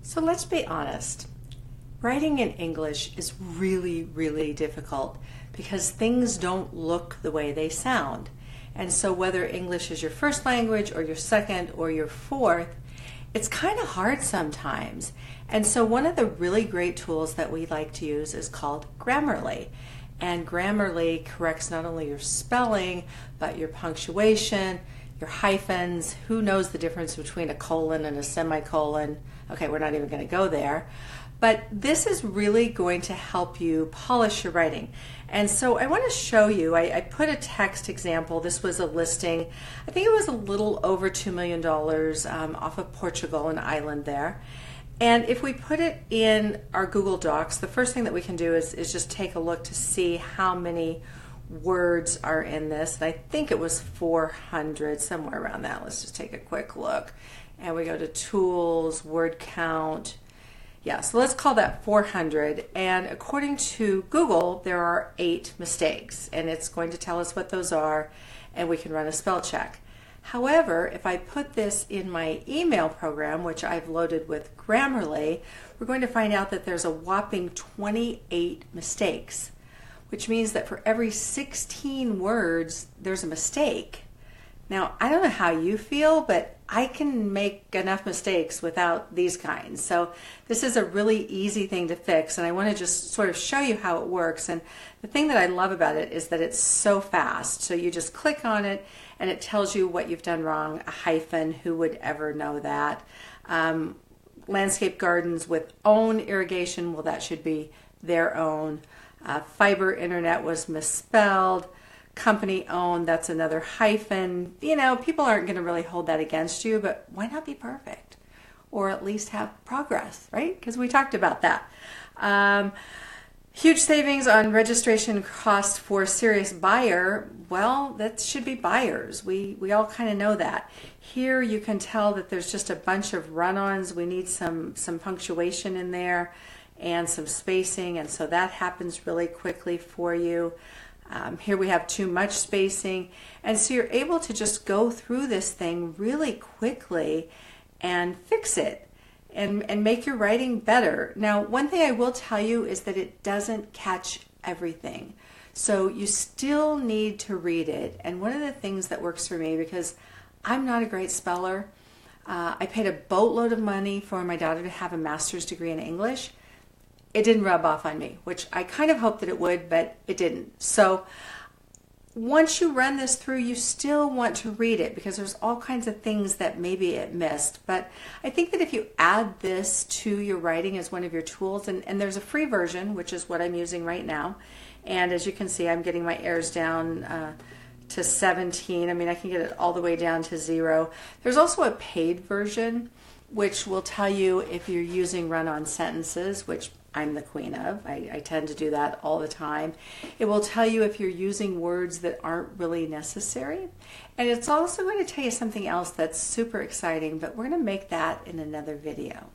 So let's be honest. Writing in English is really, really difficult because things don't look the way they sound. And so whether English is your first language or your second or your fourth, it's kind of hard sometimes. And so one of the really great tools that we like to use is called Grammarly. And Grammarly corrects not only your spelling, but your punctuation, your hyphens. Who knows the difference between a colon and a semicolon? Okay, we're not even going to go there. But this is really going to help you polish your writing. And so I want to show you, I put a text example. This was a listing. I think it was a little over $2 million off of Portugal, an island there. And if we put it in our Google Docs, the first thing that we can do is just take a look to see how many words are in this. And I think it was 400, somewhere around that. Let's just take a quick look. And we go to Tools, Word Count. Yeah, so let's call that 400. And according to Google, there are 8 mistakes. And it's going to tell us what those are, and we can run a spell check. However, if I put this in my email program, which I've loaded with Grammarly, we're going to find out that there's a whopping 28 mistakes, which means that for every 16 words, there's a mistake. Now, I don't know how you feel, but I can make enough mistakes without these kinds. So this is a really easy thing to fix, and I want to just sort of show you how it works. And the thing that I love about it is that it's so fast. So you just click on it, and it tells you what you've done wrong, a hyphen, who would ever know that? Landscape gardens with own irrigation, well, that should be their own. Fiber internet was misspelled. Company owned, that's another hyphen. You know, people aren't going to really hold that against you, but why not be perfect? Or at least have progress, right? Because we talked about that. Huge savings on registration cost for serious buyer. Well, that should be buyers. We all kind of know that. Here you can tell that there's just a bunch of run-ons. We need some punctuation in there and some spacing, and so that happens really quickly for you. Here we have too much spacing, and so you're able to just go through this thing really quickly and fix it and make your writing better. Now, one thing I will tell you is that it doesn't catch everything. So you still need to read it. And one of the things that works for me, because I'm not a great speller, I paid a boatload of money for my daughter to have a master's degree in English. It didn't rub off on me, which I kind of hoped that it would, but it didn't. So once you run this through, you still want to read it because there's all kinds of things that maybe it missed. But I think that if you add this to your writing as one of your tools, and there's a free version, which is what I'm using right now. And as you can see, I'm getting my errors down to 17. I mean, I can get it all the way down to 0. There's also a paid version, which will tell you if you're using run-on sentences, which I'm the queen of. I tend to do that all the time. It will tell you if you're using words that aren't really necessary. And it's also going to tell you something else that's super exciting, but we're going to make that in another video.